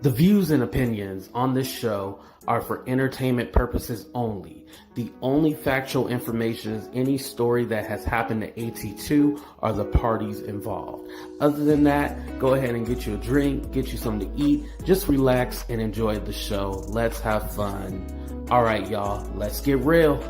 The views and opinions on this show are for entertainment purposes only. The only factual information is any story that has happened to AT2 or the parties involved. Other than that, go ahead and get you a drink, get you something to eat, just relax and enjoy the show. Let's have fun. All right, y'all, let's get real.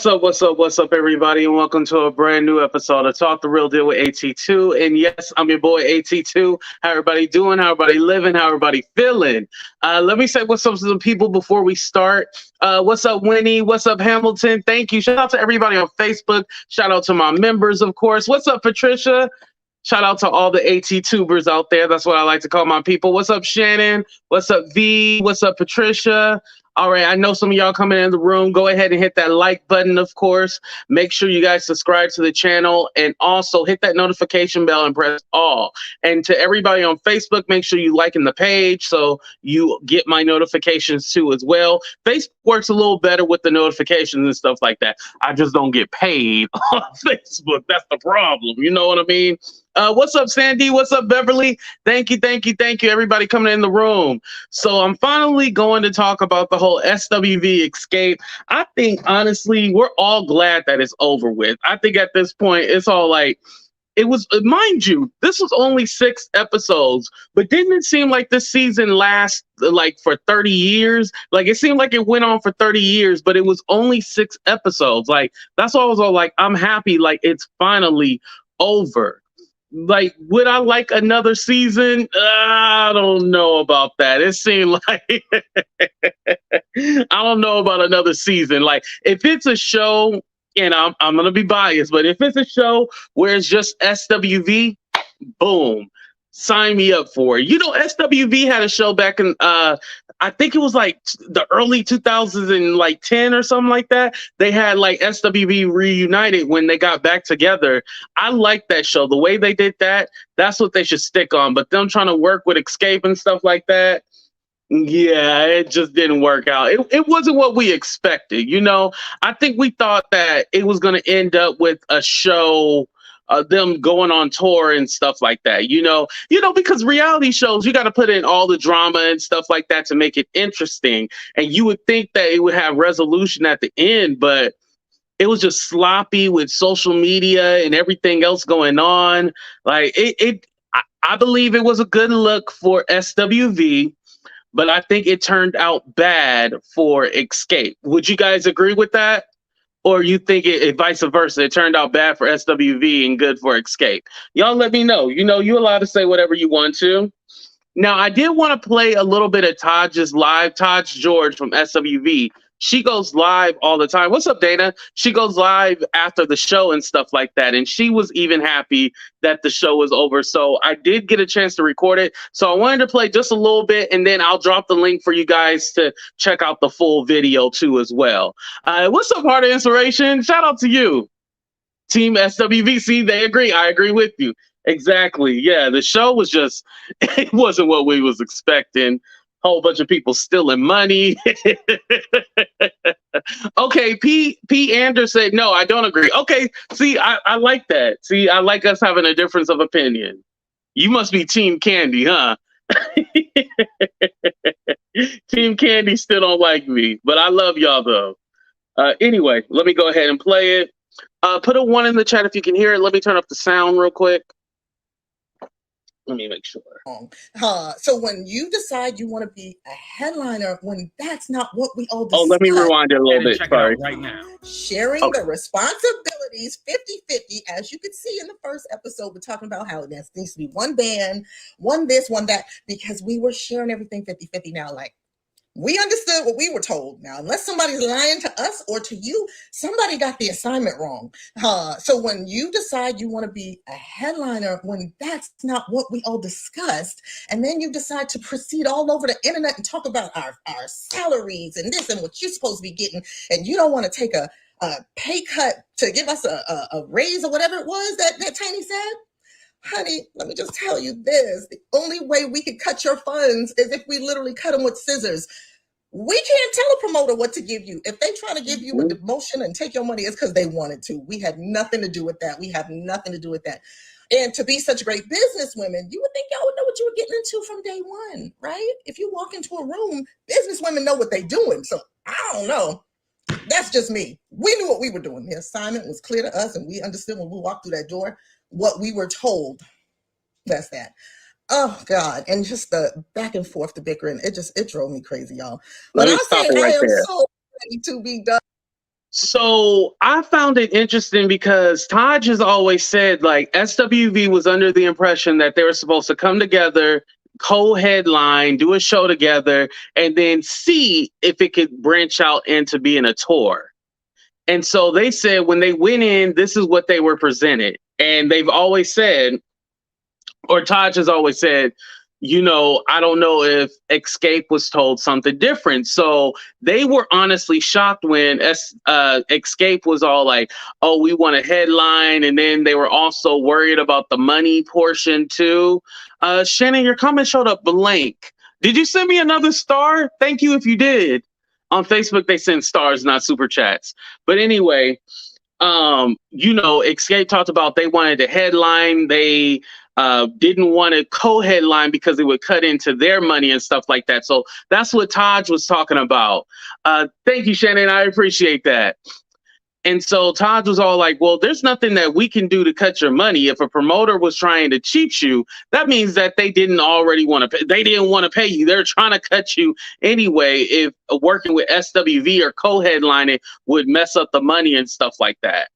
What's up, everybody, and welcome to a brand new episode of Talk the Real Deal with AT2. And yes, I'm your boy AT2. How everybody doing? How everybody living? How everybody feeling? Let me say what's up to some people before we start. What's up, Winnie? What's up, Hamilton? Thank you. Shout out to everybody on Facebook. Shout out to my members, of course. What's up, Patricia? Shout out to all the AT-tubers out there. That's what I like to call my people. What's up, Shannon? What's up, V? What's up, Patricia? All right, I know some of y'all coming in the room. Go ahead and hit that like button, of course. Make sure you guys subscribe to the channel and also hit that notification bell and press all. And to everybody on Facebook, make sure you liking the page so you get my notifications too as well. Facebook works a little better with the notifications and stuff like that. I just don't get paid on Facebook. That's the problem. You know what I mean? What's up, Sandy? What's up, Beverly? Thank you, everybody coming in the room. So I'm finally going to talk about the whole SWV Xscape. I think, honestly, we're all glad that it's over with. I think at this point, it's all like, it was, mind you, this was only 6 episodes, but didn't it seem like this season lasts like for 30 years? Like, it seemed like it went on for 30 years, but it was only 6 episodes. Like, that's why I was all like, I'm happy, like, it's finally over. Like, would I like another season? I don't know about that. It seemed like I don't know about another season. Like, if it's a show, and I'm gonna be biased, but if it's a show where it's just SWV, boom, sign me up for it. You know, SWV had a show back in I think it was like the early 2010 or something like that. They had like SWV Reunited when they got back together. I like that show. The way they did that, that's what they should stick on. But them trying to work with Xscape and stuff like that, yeah, it just didn't work out. It wasn't what we expected. You know, I think we thought that it was going to end up with a show, them going on tour and stuff like that, you know, because reality shows, you got to put in all the drama and stuff like that to make it interesting. And you would think that it would have resolution at the end, but it was just sloppy with social media and everything else going on. Like I believe it was a good look for SWV, but I think it turned out bad for Xscape. Would you guys agree with that? Or you think it vice versa? It turned out bad for SWV and good for Xscape. Y'all let me know. You know, you're allowed to say whatever you want to. Now, I did want to play a little bit of Taj's live. Taj George from SWV. She goes live all the time. What's up, Dana? She goes live after the show and stuff like that. And she was even happy that the show was over. So I did get a chance to record it. So I wanted to play just a little bit, and then I'll drop the link for you guys to check out the full video too as well. What's up, Heart of Inspiration? Shout out to you. Team SWV. See, they agree. I agree with you. Exactly. Yeah, the show was just, it wasn't what we was expecting. Whole bunch of people stealing money. Okay, P. Anders said, no, I don't agree. Okay, see, I like that. See, I like us having a difference of opinion. You must be Team Kandi, huh? Team Kandi still don't like me, but I love y'all, though. Anyway, let me go ahead and play it. Put a 1 in the chat if you can hear it. Let me turn up the sound real quick. Let me make sure. So when you decide you want to be a headliner, when that's not what we all discuss. Oh, let me rewind it a little bit. Sorry. Right now. Sharing the responsibilities 50-50. As you could see in the first episode, we're talking about how there needs to be one band, one this, one that, because we were sharing everything 50-50 now. Like, We understood what we were told. Now, unless somebody's lying to us or to you, somebody got the assignment wrong. So when you decide you want to be a headliner, when that's not what we all discussed, and then you decide to proceed all over the internet and talk about our salaries and this and what you're supposed to be getting, and you don't want to take a pay cut to give us a raise or whatever it was that Tiny said. Honey, let me just tell you this. The only way we could cut your funds is if we literally cut them with scissors. We can't tell a promoter what to give you. If they try to give you a demotion and take your money, it's because they wanted to. We had nothing to do with that. We have nothing to do with that. And to be such great business women, you would think y'all would know what you were getting into from day one, right? If you walk into a room, business women know what they're doing. So I don't know. That's just me. We knew what we were doing. The assignment was clear to us, and we understood when we walked through that door what we were told. That's that. Oh God. And just the back and forth, the bickering, it drove me crazy, y'all. But I say I am so ready to be done. So I found it interesting because Taj has always said, like, SWV was under the impression that they were supposed to come together, co-headline, do a show together, and then see if it could branch out into being a tour. And so they said when they went in, this is what they were presented. And they've always said, or Taj has always said, you know, I don't know if Xscape was told something different. So they were honestly shocked when Xscape was all like, oh, we want a headline. And then they were also worried about the money portion too. Shannon, your comment showed up blank. Did you send me another star? Thank you if you did. On Facebook, they send stars, not super chats. But anyway, you know, Xscape talked about they wanted a headline. They didn't want to co-headline because it would cut into their money and stuff like that. So that's what Taj was talking about. Thank you, Shannon. I appreciate that. And so Taj was all like, well, there's nothing that we can do to cut your money. If a promoter was trying to cheat you, that means that they didn't already want to pay. They didn't want to pay you. They're trying to cut you anyway. If working with SWV or co-headlining would mess up the money and stuff like that.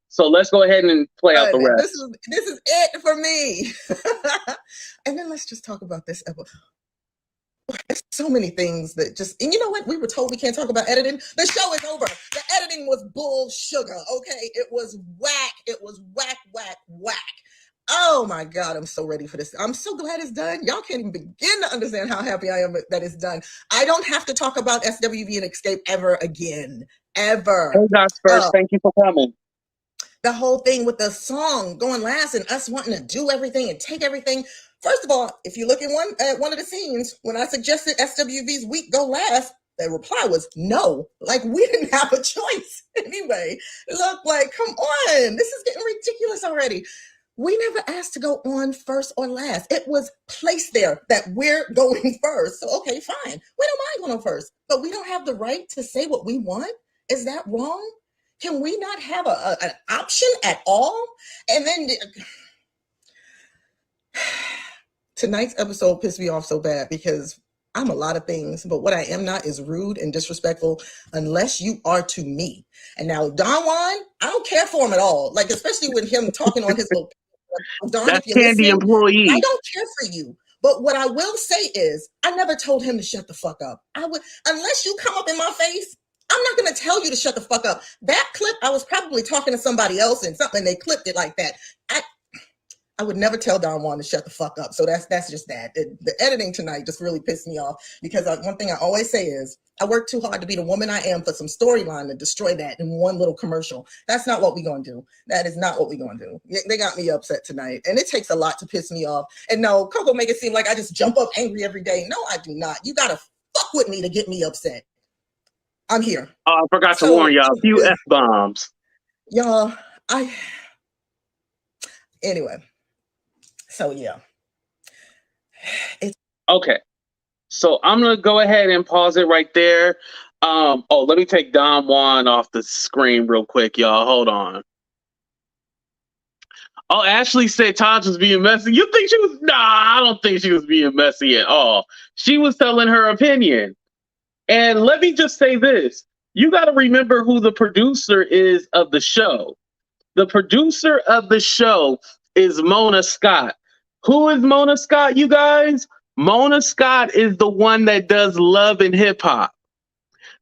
So let's go ahead and play out the rest. This is it for me. And then let's just talk about this episode. There's so many things that just, and you know what? We were told we can't talk about editing. The show is over. The editing was bull sugar. Okay. It was whack. It was whack, whack, whack. Oh my God. I'm so ready for this. I'm so glad it's done. Y'all can't even begin to understand how happy I am that it's done. I don't have to talk about SWV and Xscape ever again. Ever. Hey, guys, first, thank you for coming. The whole thing with the song going last and us wanting to do everything and take everything. First of all, if you look at one of the scenes, when I suggested SWV's week go last, the reply was no. Like, we didn't have a choice. Anyway, look, like, come on. This is getting ridiculous already. We never asked to go on first or last. It was placed there that we're going first. So, okay, fine. We don't mind going on first, but we don't have the right to say what we want. Is that wrong? Can we not have an option at all? And then tonight's episode pissed me off so bad because I'm a lot of things, but what I am not is rude and disrespectful unless you are to me. And now Don Juan, I don't care for him at all. Like, especially with him talking on his little Don, that's Kandi employee. I don't care for you. But what I will say is I never told him to shut the fuck up. I would, unless you come up in my face, I'm not going to tell you to shut the fuck up. That clip, I was probably talking to somebody else and something, they clipped it like that. I would never tell Don Juan to shut the fuck up. So that's just that. The editing tonight just really pissed me off because one thing I always say is I work too hard to be the woman I am for some storyline to destroy that in one little commercial. That's not what we're going to do. That is not what we're going to do. They got me upset tonight. And it takes a lot to piss me off. And no, Coco make it seem like I just jump up angry every day. No, I do not. You got to fuck with me to get me upset. I'm here. I forgot to warn y'all. A few F-bombs. Y'all, anyway. So, yeah. Okay. So I'm going to go ahead and pause it right there. Let me take Don Juan off the screen real quick, y'all. Hold on. Oh, Ashley said Taj was being messy. You think she was? Nah, I don't think she was being messy at all. She was telling her opinion. And let me just say this. You got to remember who the producer is of the show. The producer of the show is Mona Scott. Who is Mona Scott, you guys? Mona Scott is the one that does Love and Hip Hop.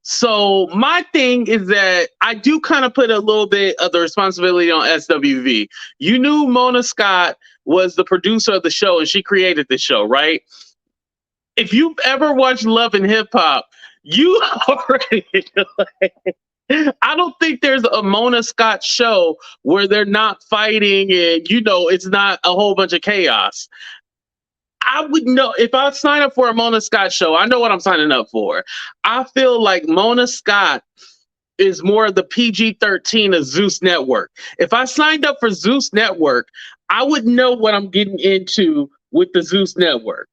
So my thing is that I do kind of put a little bit of the responsibility on SWV. You knew Mona Scott was the producer of the show and she created the show, right? If you've ever watched Love and Hip Hop, you already I don't think there's a Mona Scott show where they're not fighting and it's not a whole bunch of chaos. I would know if I sign up for a Mona Scott show. I know what I'm signing up for. I feel like Mona Scott is more of the PG-13 of Zeus Network. If I signed up for Zeus Network, I would know what I'm getting into with the Zeus Network.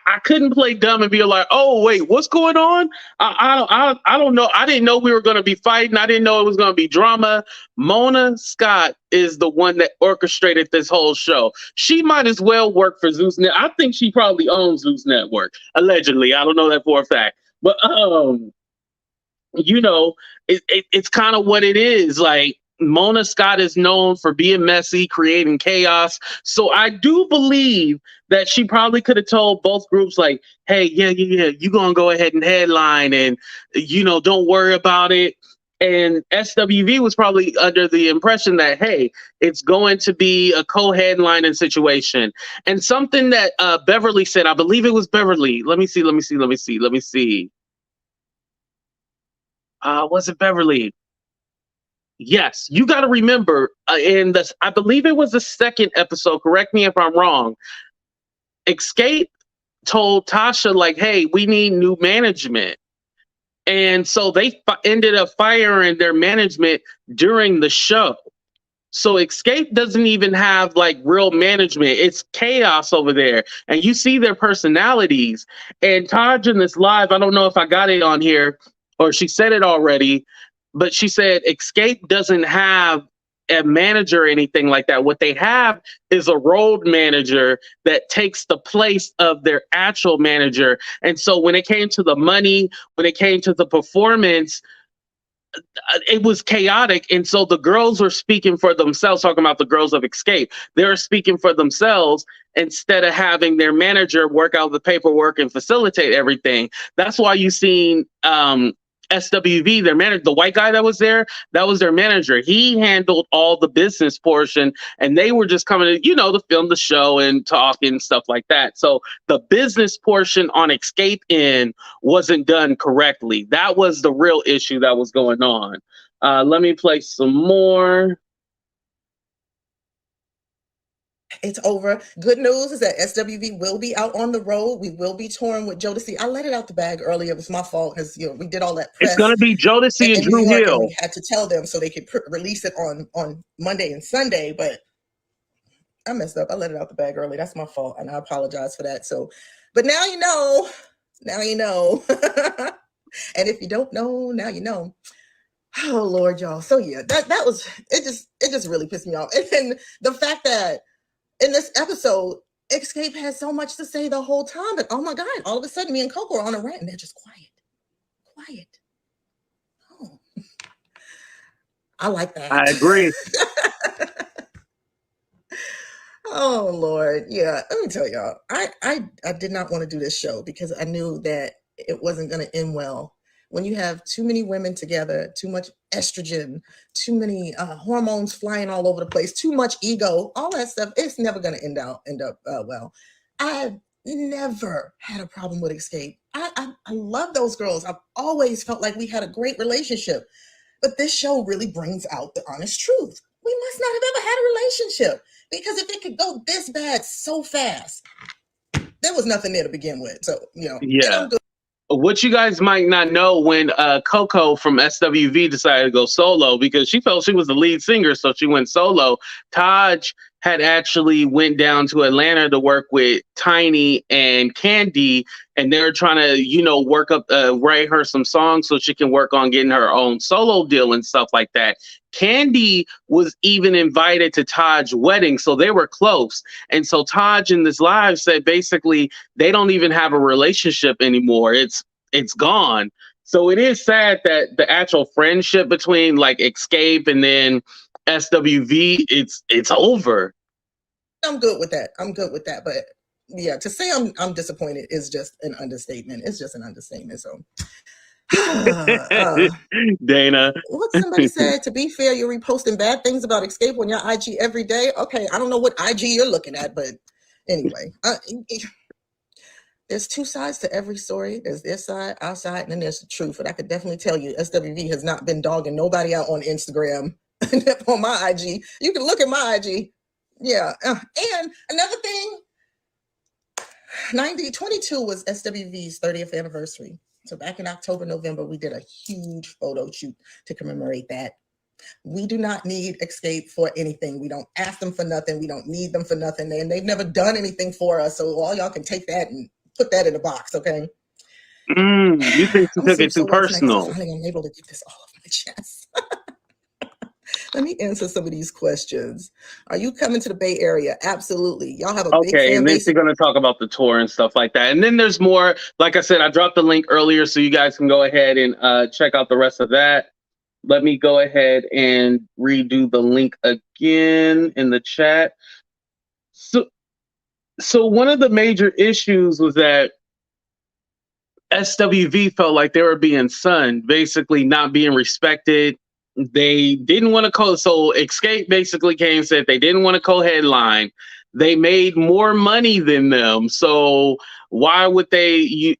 I couldn't play dumb and be like, oh wait, what's going on? I don't know. I didn't know we were going to be fighting. I didn't know it was going to be drama. Mona Scott is the one that orchestrated this whole show. She might as well work for Zeus Network. I think she probably owns Zeus Network, allegedly. I don't know that for a fact, but it's kind of what it is. Like, Mona Scott is known for being messy, creating chaos. So I do believe that she probably could have told both groups, like, hey, yeah, you're going to go ahead and headline and, don't worry about it. And SWV was probably under the impression that, hey, it's going to be a co-headlining situation. And something that Beverly said, I believe it was Beverly. Let me see. Was it Beverly? Yes, you got to remember, I believe it was the second episode, correct me if I'm wrong, Xscape told Tasha, like, hey, we need new management. And so they ended up firing their management during the show. So Xscape doesn't even have like real management. It's chaos over there. And you see their personalities. And Taj in this live, I don't know if I got it on here or she said it already, but she said Xscape doesn't have a manager or anything like that. What they have is a road manager that takes the place of their actual manager. And so when it came to the money, when it came to the performance, it was chaotic. And so the girls were speaking for themselves, talking about the girls of Xscape. They were speaking for themselves instead of having their manager work out the paperwork and facilitate everything. That's why you seen SWV, their manager, the white guy that was there, that was their manager. He handled all the business portion and they were just coming to, to film the show and talk and stuff like that. So the business portion on Xscape end wasn't done correctly. That was the real issue that was going on. Let me play some more. It's over. Good news is that SWV will be out on the road. We will be touring with Jodeci. I let it out the bag earlier. It was my fault because we did all that press. It's going to be Jodeci and Drew Hill. We had to tell them so they could release it on Monday and Sunday, but I messed up. I let it out the bag early. That's my fault, and I apologize for that. So, but now you know. Now you know. And if you don't know, now you know. Oh Lord, y'all. So yeah, that was it. Just really pissed me off, and then the fact that in this episode, Xscape has so much to say the whole time, but oh my God, all of a sudden me and Coco are on a rant and they're just quiet. Oh, I like that. I agree. Oh Lord. Yeah. Let me tell y'all, I did not want to do this show because I knew that it wasn't going to end well. When you have too many women together, too much estrogen, too many hormones flying all over the place, too much ego, all that stuff, it's never going to end up well. I've never had a problem with Xscape. I love those girls. I've always felt like we had a great relationship. But this show really brings out the honest truth. We must not have ever had a relationship because if it could go this bad so fast, there was nothing there to begin with. So, yeah. What you guys might not know, when Coco from SWV decided to go solo because she felt she was the lead singer, so she went solo. Taj had actually went down to Atlanta to work with Tiny and Kandi, and they were trying to, work up, write her some songs so she can work on getting her own solo deal and stuff like that. Kandi was even invited to Taj's wedding, so they were close. And so Taj in this live said basically they don't even have a relationship anymore. It's gone. So it is sad that the actual friendship between like Xscape and then SWV, it's over. I'm good with that. But yeah, to say I'm disappointed is just an understatement. It's just an understatement. So Dana. what somebody said, to be fair, you're reposting bad things about Xscape on your IG every day. Okay, I don't know what IG you're looking at, but anyway, there's two sides to every story. There's their side, our side, and then there's the truth. And I could definitely tell you, SWV has not been dogging nobody out on Instagram on my IG. You can look at my IG. Yeah. And another thing, 2022 was SWV's 30th anniversary. So back in October, November, we did a huge photo shoot to commemorate that. We do not need Xscape for anything. We don't ask them for nothing. We don't need them for nothing. And they've never done anything for us. So all y'all can take that and put that in a box, okay? You think you took it too personal? Finally, I'm able to get this all off my chest. Let me answer some of these questions. Are you coming to the Bay Area? Absolutely. Y'all have a big fan and then base. we're going to talk about the tour and stuff like that. And then there's more. Like I said, I dropped the link earlier, so you guys can go ahead and check out the rest of that. Let me go ahead and redo the link again in the chat. So one of the major issues was that SWV felt like they were being sunned, basically not being respected. They didn't want to so Xscape basically came and said they didn't want to co-headline. They made more money than them, so why would they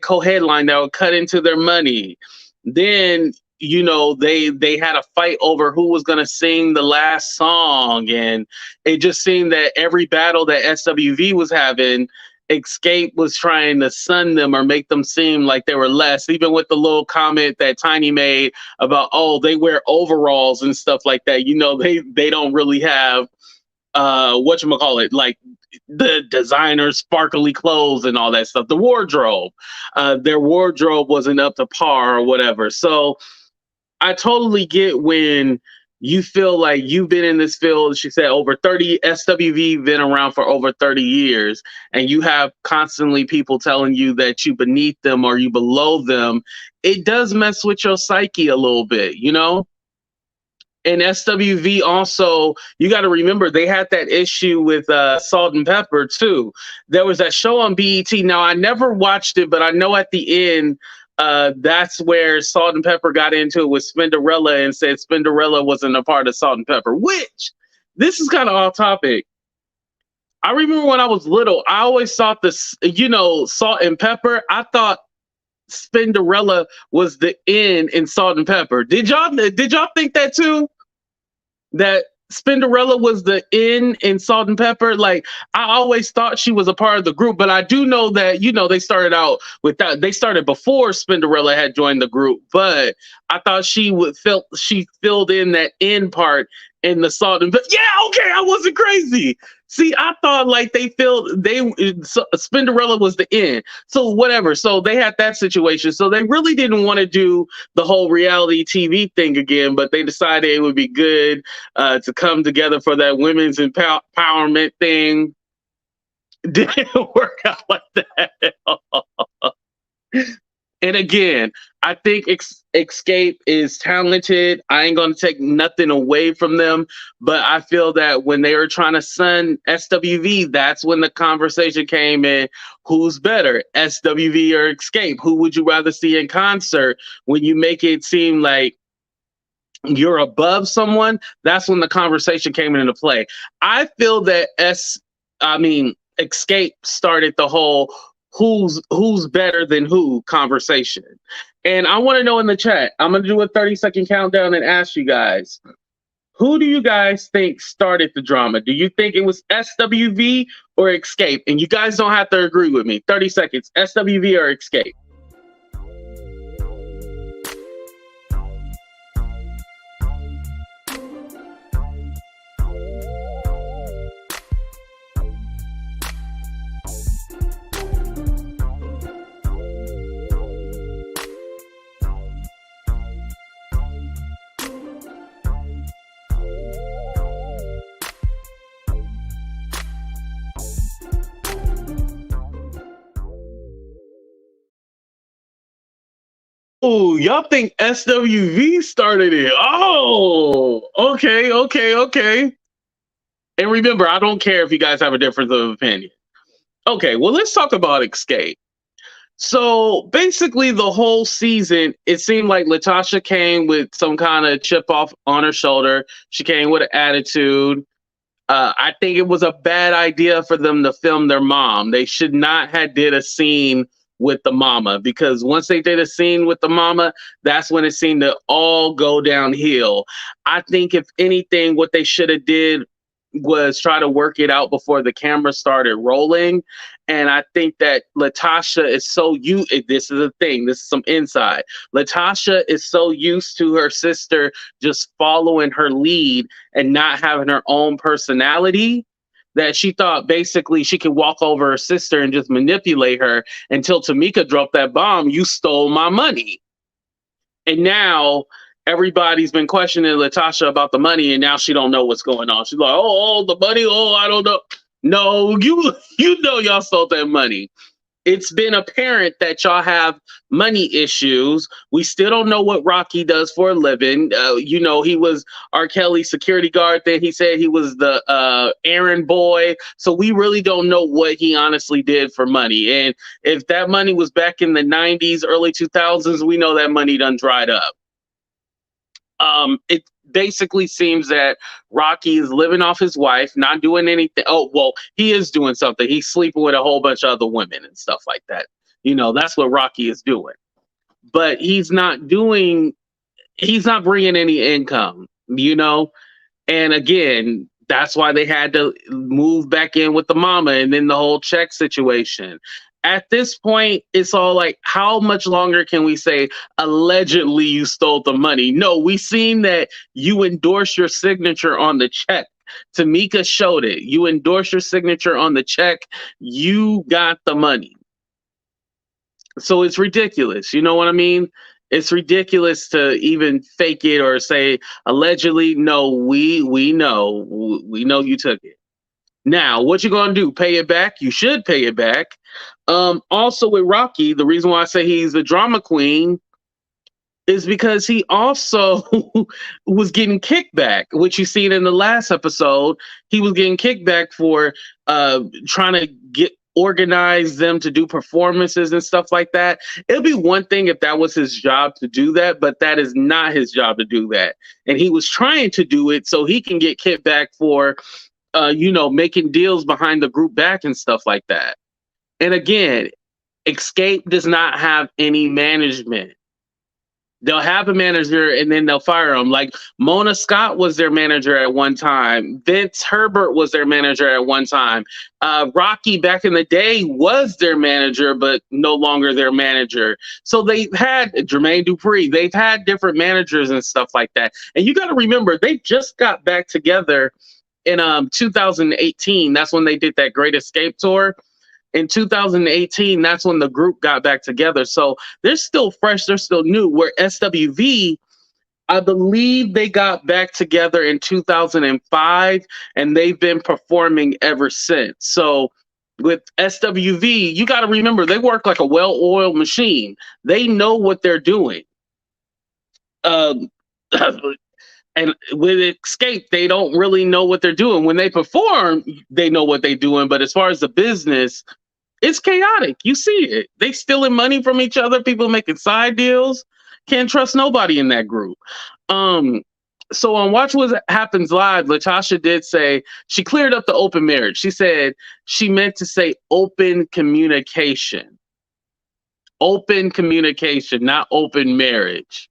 co-headline? That would cut into their money. Then they had a fight over who was going to sing the last song, and it just seemed that every battle that SWV was having, Xscape was trying to sun them or make them seem like they were less, even with the little comment that Tiny made about, oh, they wear overalls and stuff like that. They don't really have whatchamacallit, like the designer sparkly clothes and all that stuff. The wardrobe, their wardrobe wasn't up to par or whatever. So I totally get when you feel like you've been in this field, she said, over 30, SWV been around for over 30 years, and you have constantly people telling you that you beneath them or you below them. It does mess with your psyche a little bit, And SWV also, you got to remember, they had that issue with Salt and Pepper too. There was that show on BET. Now, I never watched it, but I know at the end, that's where Salt and Pepper got into it with Spinderella and said Spinderella wasn't a part of Salt and Pepper, which, this is kind of off topic. I remember when I was little, I always thought this, Salt and Pepper, I thought Spinderella was the N in Salt and Pepper. Did y'all think that too? That Spinderella was the N in Salt and Pepper? Like, I always thought she was a part of the group, but I do know that, they started out with that. They started before Spinderella had joined the group, but I thought she filled in that N part in the Salt and Pepper. Yeah, okay, I wasn't crazy. See, I thought like Spinderella was the N. So whatever. So they had that situation. So they really didn't want to do the whole reality TV thing again, but they decided it would be good to come together for that women's empowerment thing. Didn't work out like that. And again, I think Xscape is talented. I ain't going to take nothing away from them. But I feel that when they were trying to sun SWV, that's when the conversation came in. Who's better, SWV or Xscape? Who would you rather see in concert? When you make it seem like you're above someone, that's when the conversation came into play. I feel that Xscape started the whole who's better than who conversation. And I want to know in the chat, I'm going to do a 30-second countdown and ask you guys, who do you guys think started the drama? Do you think it was SWV or Xscape? And you guys don't have to agree with me. 30 seconds, SWV or Xscape? Oh, y'all think SWV started it? Oh, okay. And remember, I don't care if you guys have a difference of opinion. Okay, well, let's talk about Xscape. So basically, the whole season, it seemed like LaTocha came with some kind of chip off on her shoulder. She came with an attitude. I think it was a bad idea for them to film their mom. They should not have did a scene with the mama, because once they did a scene with the mama, that's when it seemed to all go downhill. I think if anything, what they should have did was try to work it out before the camera started rolling. And I think that LaTocha is so this is a thing, this is some inside. LaTocha is so used to her sister just following her lead and not having her own personality, that she thought basically she could walk over her sister and just manipulate her until Tamika dropped that bomb. You stole my money. And now everybody's been questioning LaTocha about the money, and now she don't know what's going on. She's like, oh, the money, oh, I don't know. No, you know y'all stole that money. It's been apparent that y'all have money issues. We still don't know what Rocky does for a living. He was R. Kelly's security guard. Then he said he was the errand boy. So we really don't know what he honestly did for money. And if that money was back in the 90s, early 2000s, we know that money done dried up. It basically seems that Rocky is living off his wife, not doing anything. Oh, well, he is doing something. He's sleeping with a whole bunch of other women and stuff like that. That's what Rocky is doing. But he's not bringing any income, And again, that's why they had to move back in with the mama, and then the whole check situation. At this point, it's all like, how much longer can we say allegedly you stole the money? No, we seen that you endorse your signature on the check. Tamika showed it. You endorse your signature on the check. You got the money. So it's ridiculous. You know what I mean? It's ridiculous to even fake it or say allegedly. No, we know you took it. Now, what you gonna do? Pay it back? You should pay it back. Also with Rocky, the reason why I say he's the drama queen is because he also was getting kickback, which you seen in the last episode. He was getting kickback for trying to organize them to do performances and stuff like that. It'll be one thing if that was his job to do that, but that is not his job to do that. And he was trying to do it so he can get kickback for making deals behind the group back and stuff like that. And again, Xscape does not have any management. They'll have a manager and then they'll fire them. Like Mona Scott was their manager at one time. Vince Herbert was their manager at one time. Rocky back in the day was their manager, but no longer their manager. So they've had Jermaine Dupri. They've had different managers and stuff like that. And you got to remember, they just got back together in 2018. That's when they did that Great Escape tour. In 2018, that's when the group got back together. So they're still fresh, they're still new. Where SWV, I believe they got back together in 2005, and they've been performing ever since. So with SWV, you got to remember, they work like a well-oiled machine. They know what they're doing. And with Xscape, they don't really know what they're doing. When they perform, they know what they're doing. But as far as the business, it's chaotic. You see it. They stealing money from each other. People making side deals. Can't trust nobody in that group. So on Watch What Happens Live, LaTocha did say she cleared up the open marriage. She said she meant to say open communication. Open communication, not open marriage.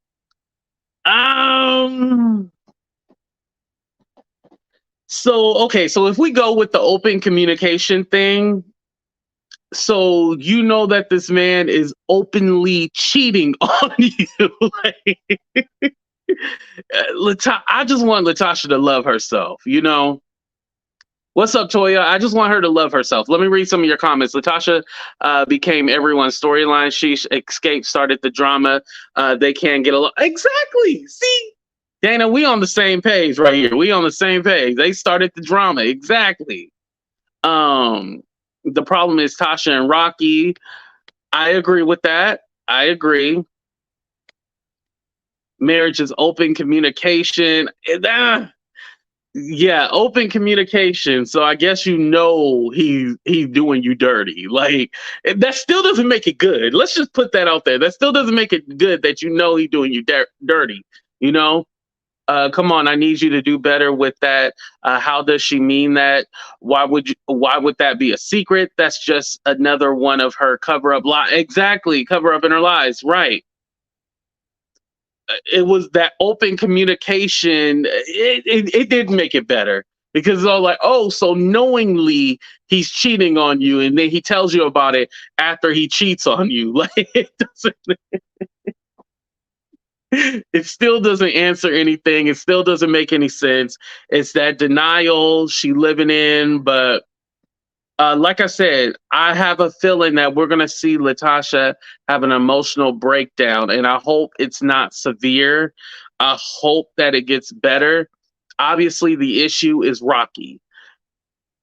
So if we go with the open communication thing, so you know that this man is openly cheating on you. I just want LaTocha to love herself, What's up, Toya? I just want her to love herself. Let me read some of your comments. LaTocha became everyone's storyline. Xscape started the drama. They can't get along. Exactly. See? Dana, we on the same page right here. We on the same page. They started the drama. Exactly. The problem is Tasha and Rocky. I agree with that. I agree. Marriage is open communication. Yeah, open communication. So I guess he's doing you dirty. Like that still doesn't make it good. Let's just put that out there. That still doesn't make it good that he's doing you dirty. You know, come on, I need you to do better with that. How does she mean that? Why would that be a secret? That's just another one of her cover up lie. Exactly, cover up in her lies. Right. It was that open communication. It did make it better because it's all like, oh, so knowingly he's cheating on you, and then he tells you about it after he cheats on you. Like it doesn't. It still doesn't answer anything. It still doesn't make any sense. It's that denial she living in. But like I said, I have a feeling that we're gonna see LaTocha have an emotional breakdown, and I hope it's not severe. I hope that it gets better. Obviously, the issue is Rocky.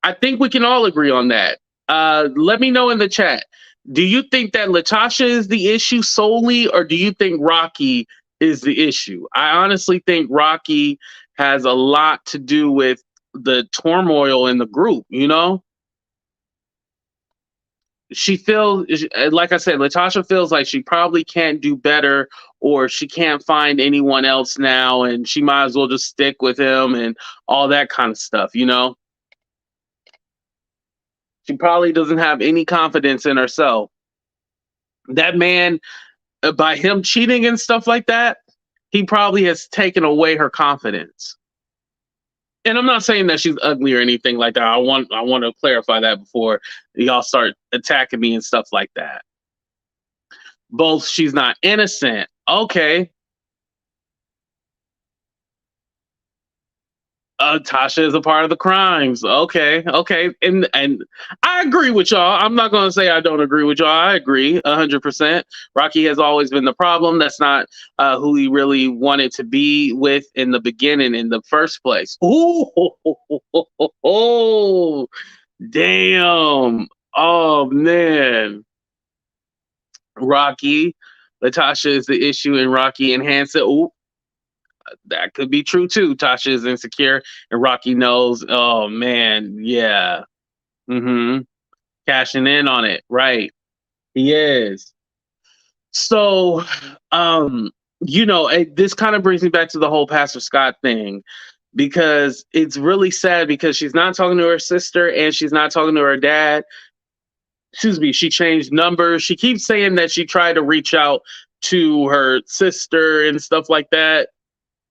I think we can all agree on that. Let me know in the chat. Do you think that LaTocha is the issue solely, or do you think Rocky is the issue? I honestly think Rocky has a lot to do with the turmoil in the group, you know? She feels, like I said, LaTocha feels like she probably can't do better, or she can't find anyone else now, and she might as well just stick with him and all that kind of stuff, you know? She probably doesn't have any confidence in herself. That man, by him cheating and stuff like that, he probably has taken away her confidence. And I'm not saying that she's ugly or anything like that. I want to clarify that before y'all start attacking me and stuff like that. Both, she's not innocent. Okay. Tasha is a part of the crimes. Okay, and I agree with y'all. I'm not gonna say I don't agree with y'all. I agree 100%. Rocky has always been the problem. That's not who he really wanted to be with in the beginning, in the first place. Ooh, oh, damn. Oh man, Rocky. LaTocha is the issue, and Rocky enhanced it. Ooh, that could be true too. Tasha is insecure, and Rocky knows. Oh man, yeah. Mm-hmm. Cashing in on it, right? He is. So, this kind of brings me back to the whole Pastor Scott thing, because it's really sad because she's not talking to her sister and she's not talking to her dad. Excuse me. She changed numbers. She keeps saying that she tried to reach out to her sister and stuff like that.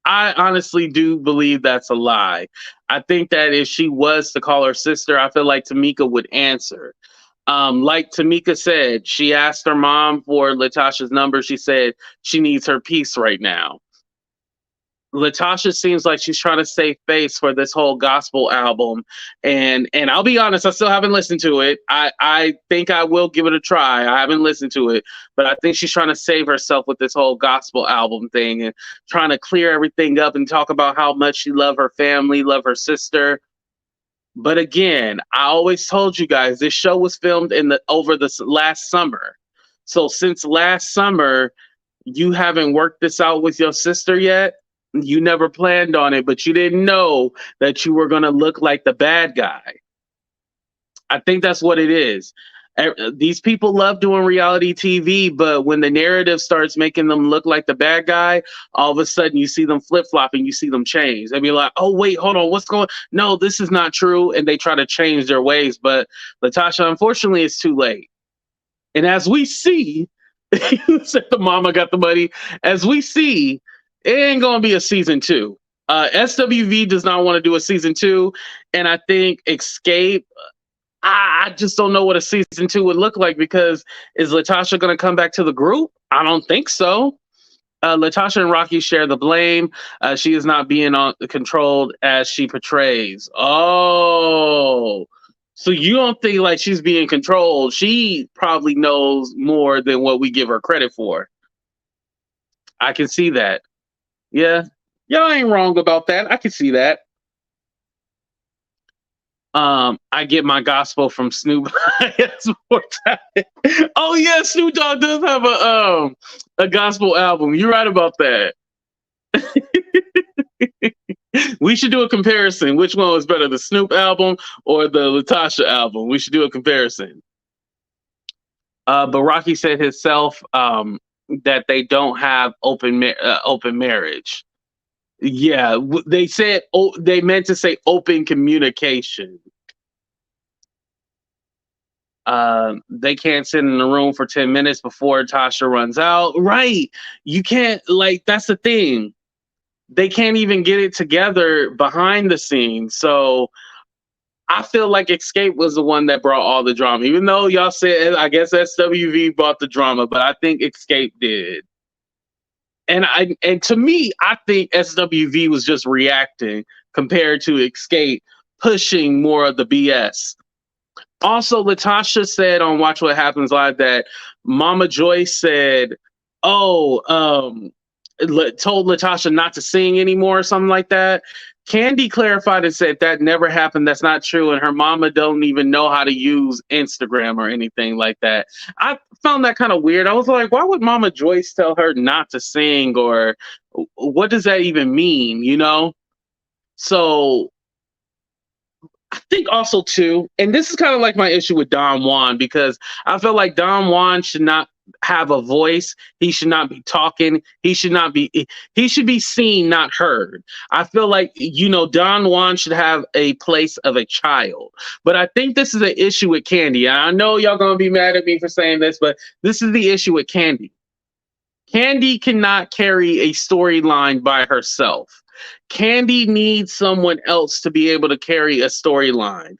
I honestly do believe that's a lie. I think that if she was to call her sister, I feel like Tamika would answer. Like Tamika said, she asked her mom for LaTocha's number. She said she needs her peace right now. LaTocha seems like she's trying to save face for this whole gospel album, and I'll be honest, I still haven't listened to it. I think I will give it a try. I haven't listened to it, but I think she's trying to save herself with this whole gospel album thing and trying to clear everything up and talk about how much she loved her family, love her sister. But again, I always told you guys this show was filmed over this last summer. So since last summer, you haven't worked this out with your sister yet. You never planned on it, but you didn't know that you were going to look like the bad guy. I think that's what it is. These people love doing reality TV, but when the narrative starts making them look like the bad guy, all of a sudden you see them flip-flopping, you see them change. They'll be like, oh, wait, hold on, what's going? No, this is not true. And they try to change their ways. But LaTocha, unfortunately, it's too late. And as we see, you said the mama got the money. As we see, it ain't going to be a season 2. SWV does not want to do a season 2. And I think Xscape, I just don't know what a season 2 would look like, because is LaTocha going to come back to the group? I don't think so. LaTocha and Rocky share the blame. She is not being controlled as she portrays. Oh, so you don't think like she's being controlled? She probably knows more than what we give her credit for. I can see that. Yeah, y'all ain't wrong about that. I can see that. I get my gospel from Snoop. Oh yeah, Snoop Dogg does have a gospel album. You're right about that. We should do a comparison. Which one was better, the Snoop album or the LaTocha album? We should do a comparison. But Rocky said himself that they don't have open marriage. Yeah, they said they meant to say open communication. They can't sit in the room for 10 minutes before Tasha runs out. Right. You can't, like, that's the thing. They can't even get it together behind the scenes. So I feel like Xscape was the one that brought all the drama, even though y'all said, I guess SWV brought the drama, but I think Xscape did. And to me, I think SWV was just reacting compared to Xscape pushing more of the BS. Also, LaTocha said on Watch What Happens Live that Mama Joyce said, told LaTocha not to sing anymore or something like that. Kandi clarified and said that never happened. That's not true. And her mama don't even know how to use Instagram or anything like that. I found that kind of weird. I was like, why would Mama Joyce tell her not to sing, or what does that even mean? You know? So I think also too, and this is kind of like my issue with Don Juan, because I feel like Don Juan should not have a voice. He should not be talking. He should be seen, not heard. I feel like, Don Juan should have a place of a child. But I think this is an issue with Kandi. I know y'all gonna be mad at me for saying this, but this is the issue with Kandi. Kandi cannot carry a storyline by herself. Kandi needs someone else to be able to carry a storyline.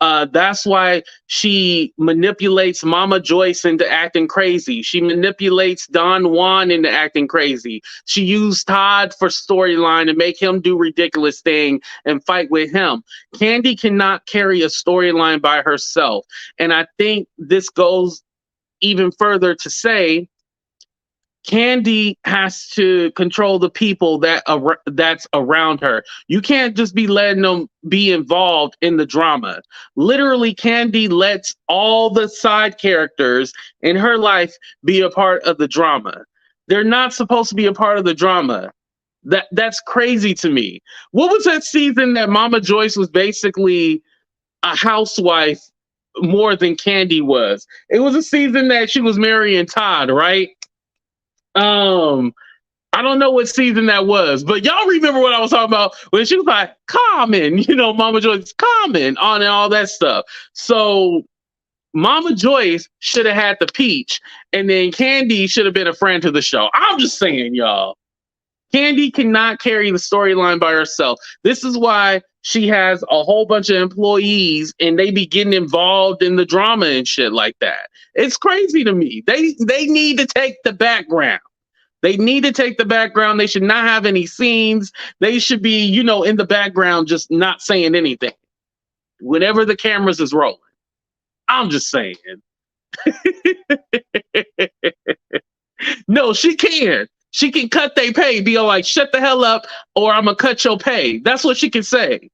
That's why she manipulates Mama Joyce into acting crazy. She manipulates Don Juan into acting crazy. She used Todd for storyline to make him do ridiculous thing and fight with him. Kandi cannot carry a storyline by herself. And I think this goes even further to say Kandi has to control the people that's around her. You can't just be letting them be involved in the drama. Literally, Kandi lets all the side characters in her life be a part of the drama. They're not supposed to be a part of the drama. That's crazy to me. What was that season that Mama Joyce was basically a housewife more than Kandi was? It was a season that she was marrying Todd, right? I don't know what season that was, but y'all remember what I was talking about when she was like, Common, Mama Joyce, Common, on and all that stuff. So Mama Joyce should have had the peach, and then Kandi should have been a friend to the show. I'm just saying, y'all. Kandi cannot carry the storyline by herself. This is why she has a whole bunch of employees and they be getting involved in the drama and shit like that. It's crazy to me. They need to take the background. They need to take the background. They should not have any scenes. They should be, in the background, just not saying anything whenever the cameras is rolling. I'm just saying. No, she can. She can cut their pay, be like, shut the hell up, or I'm going to cut your pay. That's what she can say.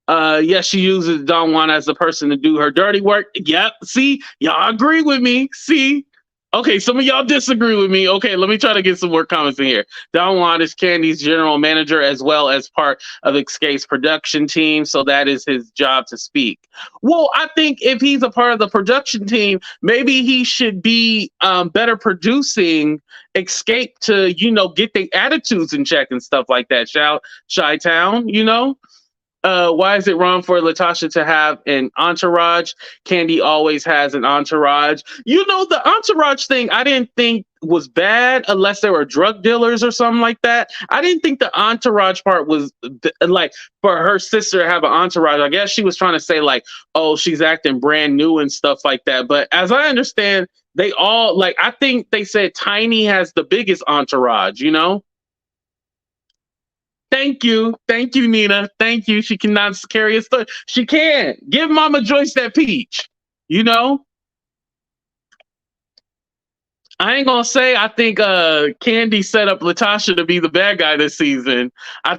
Yes, she uses Don Juan as the person to do her dirty work. Yep. See, y'all agree with me. See? Okay, some of y'all disagree with me. Okay, let me try to get some more comments in here. Don Juan is Kandi's general manager as well as part of Xscape's production team, so that is his job to speak. Well, I think if he's a part of the production team, maybe he should be better producing Xscape to, get the attitudes in check and stuff like that. Chi-Town, Why is it wrong for LaTocha to have an entourage? Kandi always has an entourage. The entourage thing I didn't think was bad unless they were drug dealers or something like that. I didn't think the entourage part was like for her sister to have an entourage. I guess she was trying to say like, oh, she's acting brand new and stuff like that. But as I understand, they all I think they said Tiny has the biggest entourage, Thank you, Nina. Thank you. She cannot carry a story. She can. Give Mama Joyce that peach. I ain't gonna say I think Kandi set up LaTocha to be the bad guy this season. I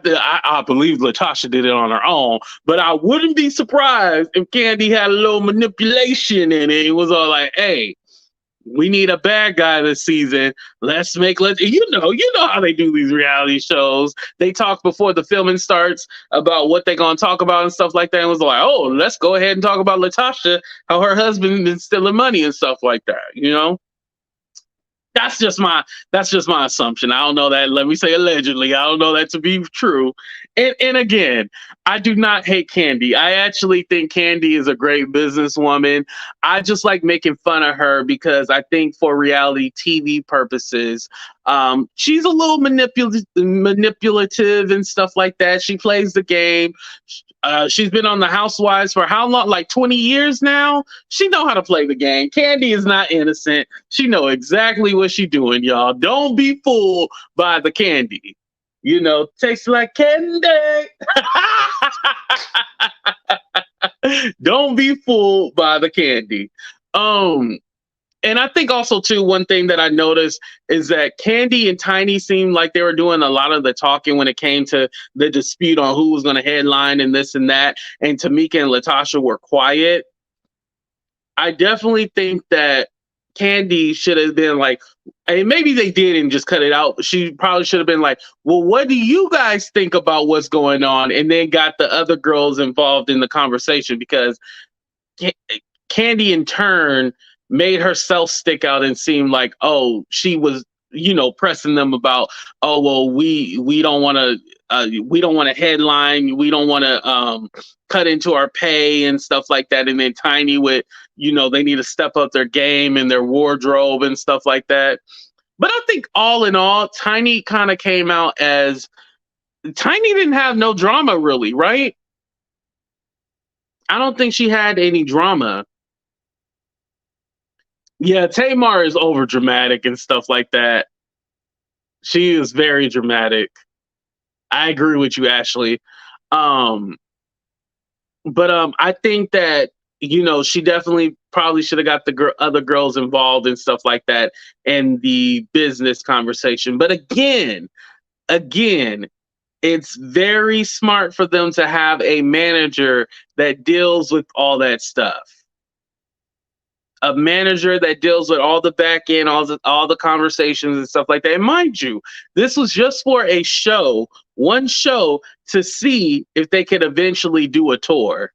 believe LaTocha did it on her own, but I wouldn't be surprised if Kandi had a little manipulation in it. It was all like, hey, we need a bad guy this season. Let's you know how they do these reality shows. They talk before the filming starts about what they're gonna talk about and stuff like that. And was like, oh, let's go ahead and talk about LaTocha, how her husband is stealing money and stuff like that. You know, that's just my assumption. I don't know that. Let me say allegedly. I don't know that to be true. And again, I do not hate Kandi. I actually think Kandi is a great businesswoman. I just like making fun of her because I think for reality TV purposes, she's a little manipulative and stuff like that. She plays the game. She's been on the Housewives for how long? Like 20 years now. She know how to play the game. Kandi is not innocent. She know exactly what she doing, y'all. Don't be fooled by the Kandi. You know, tastes like candy. Don't be fooled by the Kandi. And I think also too, one thing that I noticed is that Kandi and Tiny seemed like they were doing a lot of the talking when it came to the dispute on who was going to headline and this and that. And Tamika and LaTocha were quiet. I definitely think that Kandi should have been like, and maybe they did and just cut it out. But she probably should have been like, well, what do you guys think about what's going on? And then got the other girls involved in the conversation, because Kandi in turn made herself stick out and seem like, oh, she was, you know, pressing them about, oh, well, we don't want to headline, we don't want to cut into our pay and stuff like that. And then Tiny with, you know, they need to step up their game and their wardrobe and stuff like that. But I think all in all, Tiny kind of came out as, Tiny didn't have no drama really, right? I don't think she had any drama. Yeah, Tamar is over dramatic and stuff like that. She is very dramatic. I agree with you, Ashley. But I think that, you know, she definitely probably should have got the other girls involved and stuff like that in the business conversation. But again, it's very smart for them to have a manager that deals with all that stuff. A manager that deals with all the back end, all the conversations and stuff like that. And mind you, this was just for a show, one show, to see if they could eventually do a tour.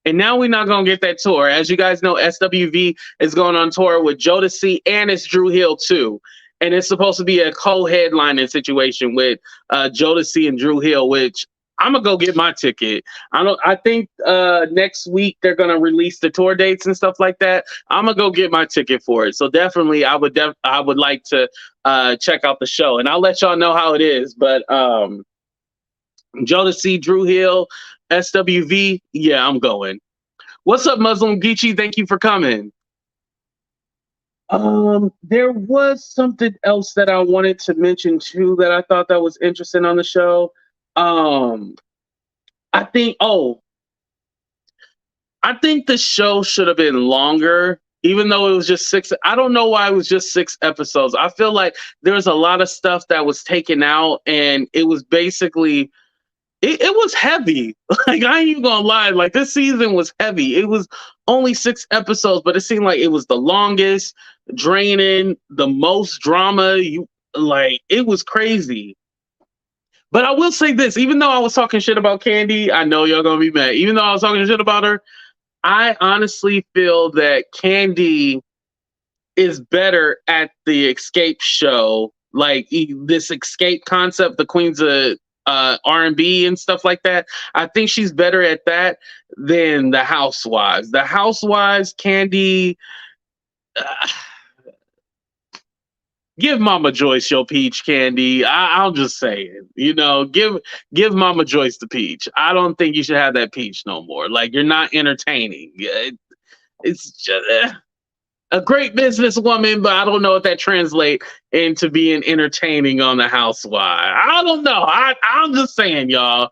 And now we're not going to get that tour. As you guys know, SWV is going on tour with Jodeci, and it's Drew Hill too. And it's supposed to be a co-headlining situation with Jodeci and Drew Hill, which I'm gonna go get my ticket. I think next week they're gonna release the tour dates and stuff like that. I'm gonna go get my ticket for it. So definitely, I would like to check out the show, and I'll let y'all know how it is. But Jodeci, Drew Hill, SWV, yeah, I'm going. What's up, Muslim Geechee? Thank you for coming. There was something else that I wanted to mention too that I thought that was interesting on the show. I think the show should have been longer, even though it was just 6. I don't know why it was just 6 episodes. I feel like there's a lot of stuff that was taken out, and it was basically, it was heavy. Like, I ain't even gonna lie, like, this season was heavy. It was only 6 episodes, but it seemed like it was the longest, draining, the most drama. It was crazy. But I will say this, even though I was talking shit about Kandi, I know y'all gonna be mad. Even though I was talking shit about her, I honestly feel that Kandi is better at the Xscape show, like this Xscape concept, the Queens of R&B and stuff like that. I think she's better at that than the Housewives. The Housewives, Kandi, give Mama Joyce your peach, Kandi. I'll just say it. You know, give Mama Joyce the peach. I don't think you should have that peach no more. Like, you're not entertaining. It's just a great businesswoman, but I don't know if that translates into being entertaining on the Housewives. I don't know. I'm just saying, y'all.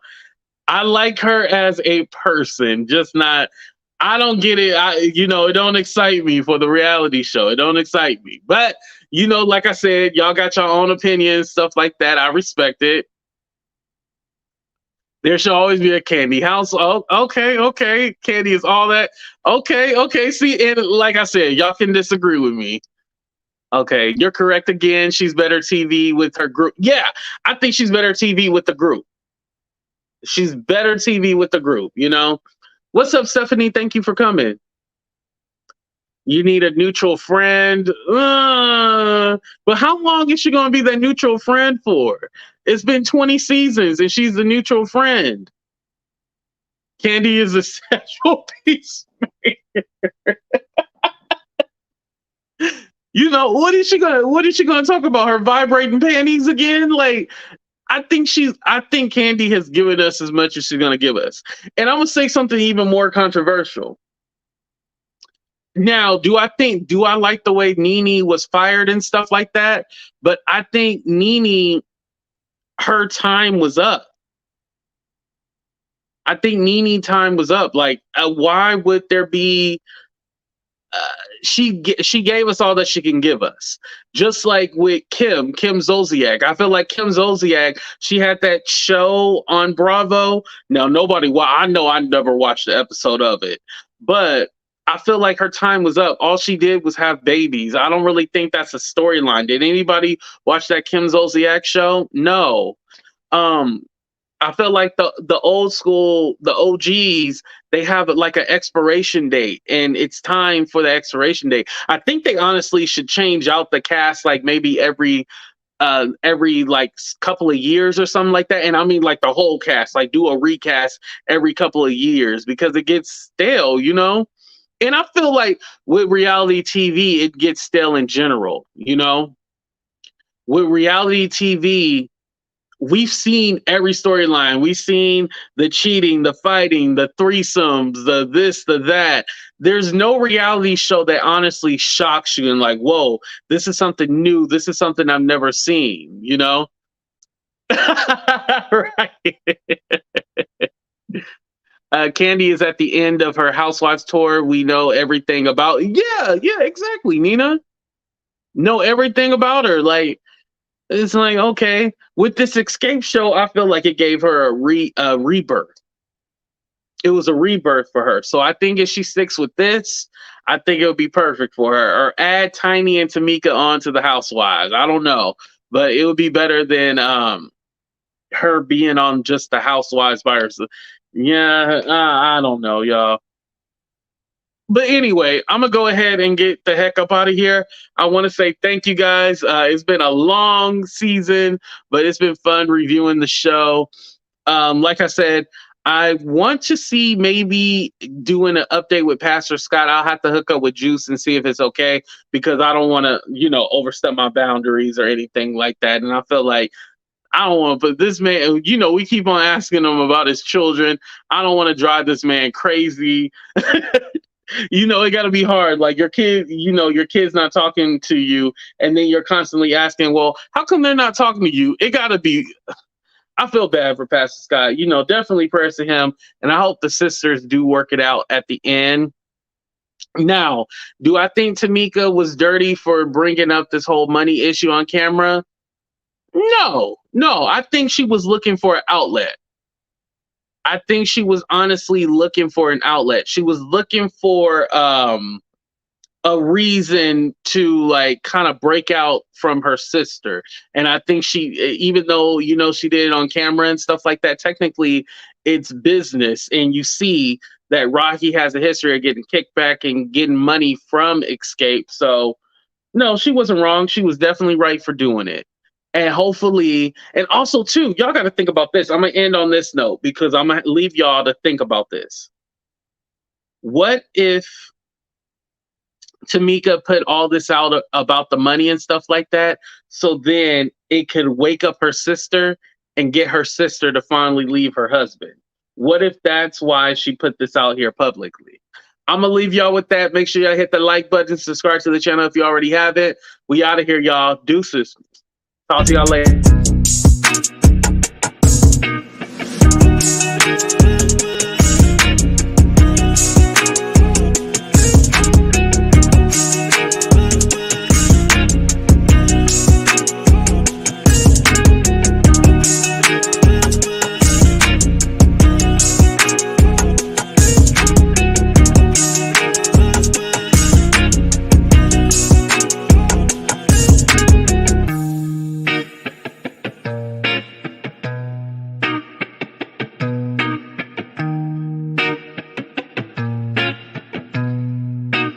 I like her as a person, just not. I don't get it. It don't excite me for the reality show. It don't excite me. But, like I said, y'all got your own opinions, stuff like that. I respect it. There should always be a Kandi house. Oh, okay. Kandi is all that. Okay. See, and like I said, y'all can disagree with me. Okay, you're correct again. She's better TV with her group. Yeah, I think she's better TV with the group. She's better TV with the group, you know? What's up, Stephanie? Thank you for coming. You need a neutral friend. But how long is she going to be that neutral friend for? It's been 20 seasons and she's the neutral friend. Kandi is a sexual peacemaker. You know, what is she gonna talk about? Her vibrating panties again? Like, I think Kandi has given us as much as she's gonna give us. And I'm gonna say something even more controversial. Now, do I like the way Nene was fired and stuff like that? But I think Nene, her time was up. I think Nene time was up. Like, why would there be? She gave us all that she can give us. Just like with Kim Zolciak. I feel like Kim Zolciak, she had that show on Bravo. Now, I know I never watched the episode of it, but I feel like her time was up. All she did was have babies. I don't really think that's a storyline. Did anybody watch that Kim Zolciak show? No. I feel like the old school, the OGs, they have like an expiration date, and it's time for the expiration date. I think they honestly should change out the cast like maybe every like couple of years or something like that. And I mean like the whole cast, like do a recast every couple of years because it gets stale, you know? And I feel like with reality TV, it gets stale in general, you know? With reality TV, we've seen every storyline. We've seen the cheating, the fighting, the threesomes, the this, the that. There's no reality show that honestly shocks you and like, whoa, this is something new. This is something I've never seen, you know? Right. Kandi is at the end of her Housewives tour. We know everything about. Yeah, exactly, Nina. Know everything about her. Like, it's like, okay, with this Xscape show, I feel like it gave her a rebirth. It was a rebirth for her. So I think if she sticks with this, I think it would be perfect for her. Or add Tiny and Tamika onto the Housewives. I don't know, but it would be better than her being on just the Housewives by herself. Yeah, I don't know, y'all. But anyway, I'm going to go ahead and get the heck up out of here. I want to say thank you guys. It's been a long season, but it's been fun reviewing the show. Like I said, I want to see maybe doing an update with Pastor Scott. I'll have to hook up with Juice and see if it's okay, because I don't want to, overstep my boundaries or anything like that. And I feel like I don't want to put this man, we keep on asking him about his children. I don't want to drive this man crazy. It got to be hard. Like your kid, your kid's not talking to you, and then you're constantly asking, well, how come they're not talking to you? It got to be. I feel bad for Pastor Scott. Definitely prayers to him, and I hope the sisters do work it out at the end. Now, do I think Tamika was dirty for bringing up this whole money issue on camera? No. I think she was looking for an outlet. I think she was honestly looking for an outlet. She was looking for a reason to like kind of break out from her sister. And I think she, even though, she did it on camera and stuff like that, technically it's business. And you see that Rocky has a history of getting kickback and getting money from Xscape. So no, she wasn't wrong. She was definitely right for doing it. And hopefully, and also too, y'all got to think about this. I'm going to end on this note because I'm going to leave y'all to think about this. What if Tamika put all this out about the money and stuff like that, so then it could wake up her sister and get her sister to finally leave her husband? What if that's why she put this out here publicly? I'm going to leave y'all with that. Make sure y'all hit the like button, subscribe to the channel if you already have it. We out of here, y'all. Deuces. Talk to y'all later.